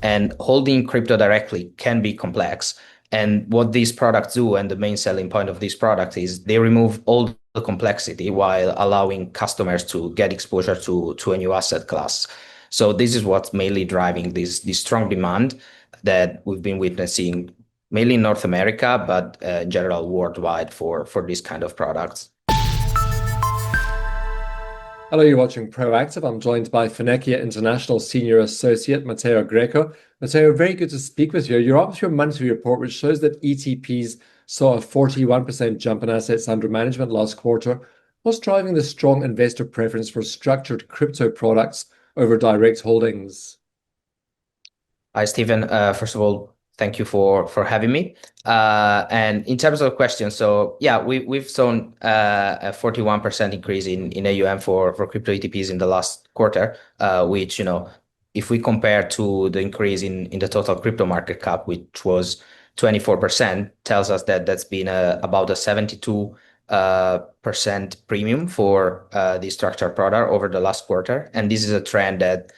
and holding crypto directly can be complex. And what these products do, and the main selling point of this product, is they remove all the complexity while allowing customers to get exposure to a new asset class. So this is what's mainly driving this strong demand that we've been witnessing mainly in North America, but in general worldwide for these kind of products. Hello, you're watching Proactive. I'm joined by Finecchia International Senior Associate Matteo Greco. Matteo, very good to speak with you. You're up to your monthly report, which shows that ETPs saw a 41% jump in assets under management last quarter. What's driving the strong investor preference for structured crypto products over direct holdings? Hi, Stephen. First of all, thank you for having me. And in terms of the question, so yeah, we've seen a 41% increase in AUM for crypto ETPs in the last quarter, which, if we compare to the increase in the total crypto market cap, which was 24%, tells us that that's been about a 72% premium for the structured product over the last quarter. And this is a trend that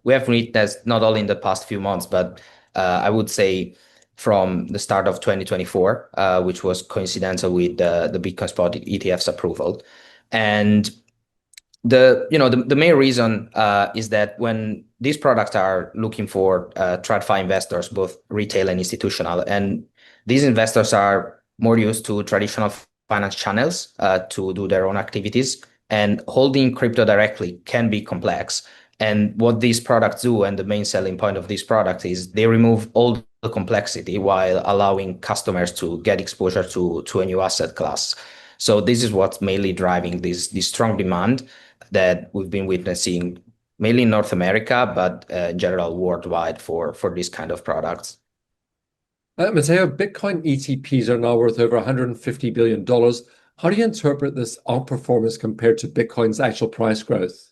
we have witnessed not only in the past few months, but I would say from the start of 2024, which was coincidental with the Bitcoin spot ETF's approval. And the main reason is that when these products are looking for TradFi investors, both retail and institutional, and these investors are more used to traditional finance channels to do their own activities, and holding crypto directly can be complex. And what these products do, and the main selling point of this product, is they remove all the complexity while allowing customers to get exposure to a new asset class. So this is what's mainly driving this strong demand that we've been witnessing mainly in North America, but in general worldwide for these kind of products. Matteo, Bitcoin ETPs are now worth over $150 billion. How do you interpret this outperformance compared to Bitcoin's actual price growth?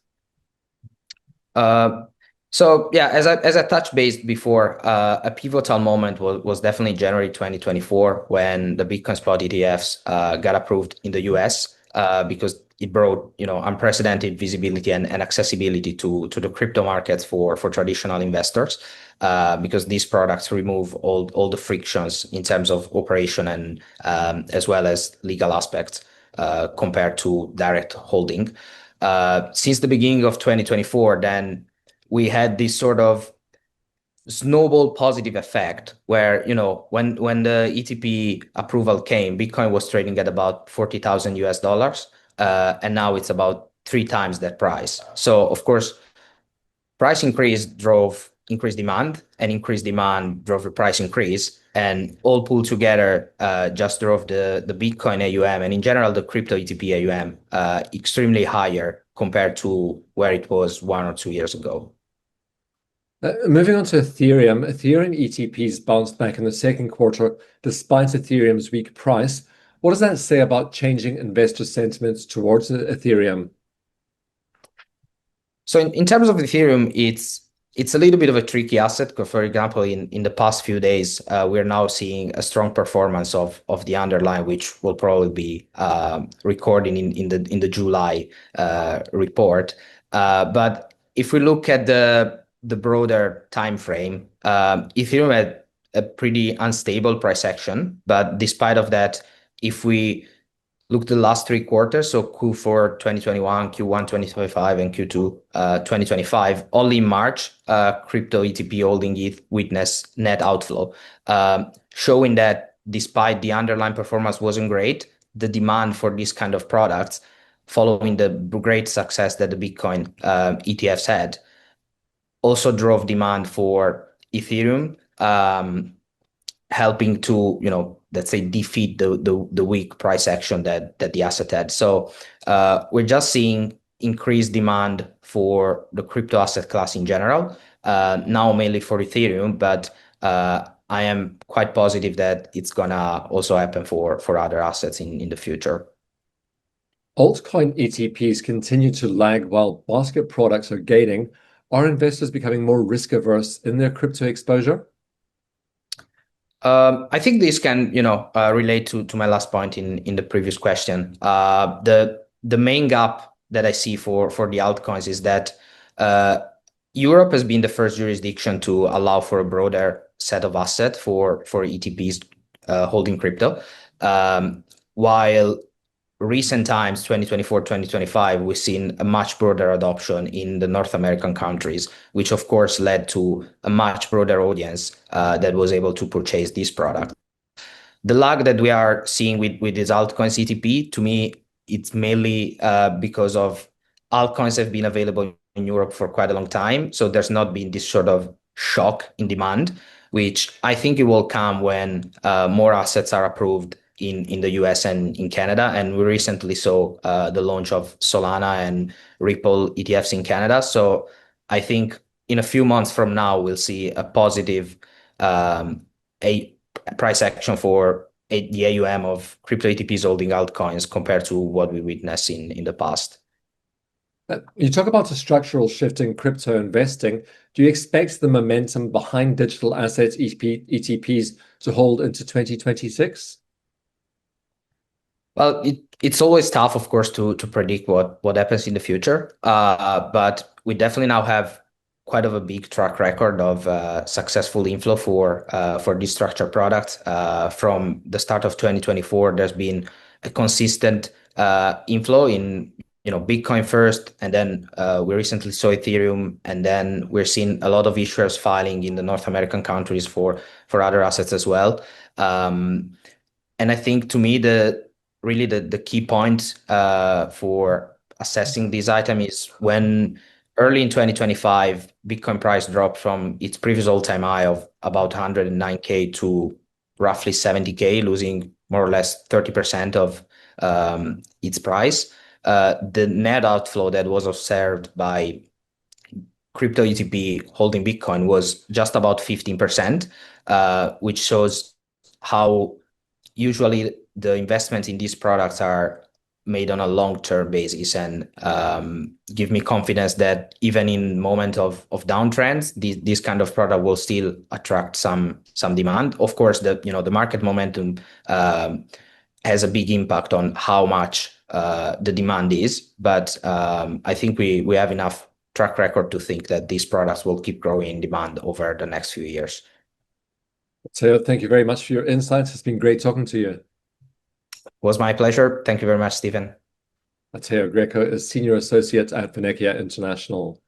So yeah, as I touched base before, a pivotal moment was definitely January 2024 when the Bitcoin spot ETFs got approved in the US because it brought unprecedented visibility and accessibility to the crypto markets for traditional investors because these products remove all the frictions in terms of operation and as well as legal aspects compared to direct holding. Since the beginning of 2024, then we had this sort of snowball positive effect where, when the ETP approval came, Bitcoin was trading at about 40,000 US dollars. And now it's about 3 times that price. So of course, price increase drove increased demand, and increased demand drove the price increase, and all pulled together just drove the Bitcoin AUM and in general the crypto ETP AUM extremely higher compared to where it was 1 or 2 years ago. Moving on to Ethereum ETPs bounced back in the second quarter despite Ethereum's weak price. What does that say about changing investor sentiments towards Ethereum? So in terms of Ethereum, it's a little bit of a tricky asset. For example, in the past few days, we're now seeing a strong performance of the underlying, which will probably be recording in the July report. But if we look at the broader time frame, Ethereum had a pretty unstable price action. But despite of that, if we look at the last 3 quarters, so Q4 2021, Q1 2025, and Q2 2025, only in March, crypto ETP holding ETH witnessed net outflow, showing that despite the underlying performance wasn't great, the demand for this kind of products, following the great success that the Bitcoin ETFs had, also drove demand for Ethereum, helping to, let's say, defeat the weak price action that the asset had. So we're just seeing increased demand for the crypto asset class in general, now mainly for Ethereum, but I am quite positive that it's gonna also happen for other assets in the future. Altcoin ETPs continue to lag while basket products are gaining. Are investors becoming more risk averse in their crypto exposure? I think this can, relate to my last point in the previous question. The main gap that I see for the altcoins is that Europe has been the first jurisdiction to allow for a broader set of assets for ETPs holding crypto. While recent times, 2024, 2025, we've seen a much broader adoption in the North American countries, which of course led to a much broader audience that was able to purchase this product. The lag that we are seeing with this altcoin ETP, to me, it's mainly because of altcoins have been available in Europe for quite a long time. So there's not been this sort of shock in demand, which I think it will come when more assets are approved in the US and in Canada. And we recently saw the launch of Solana and Ripple ETFs in Canada. So I think in a few months from now, we'll see a positive a price action for the AUM of crypto ETPs holding altcoins compared to what we witnessed in the past. You talk about a structural shift in crypto investing. Do you expect the momentum behind digital assets ETPs to hold into 2026? Well, it's always tough, of course, to predict what happens in the future. But we definitely now have quite of a big track record of successful inflow for this structured product. From the start of 2024, there's been a consistent inflow in Bitcoin first, and then we recently saw Ethereum, and then we're seeing a lot of issuers filing in the North American countries for other assets as well. And I think to me the key point for assessing this item is when early in 2025, Bitcoin price dropped from its previous all-time high of about 109K to roughly 70K, losing more or less 30% of its price. The net outflow that was observed by crypto ETP holding Bitcoin was just about 15%, which shows how usually the investments in these products are made on a long-term basis, and give me confidence that even in moment of downtrends, this kind of product will still attract some demand. Of course, the market momentum has a big impact on how much the demand is, but I think we have enough track record to think that these products will keep growing in demand over the next few years. Matteo, thank you very much for your insights. It's been great talking to you. It was my pleasure. Thank you very much, Stephen. Matteo Greco is Senior Associate at Finekia International.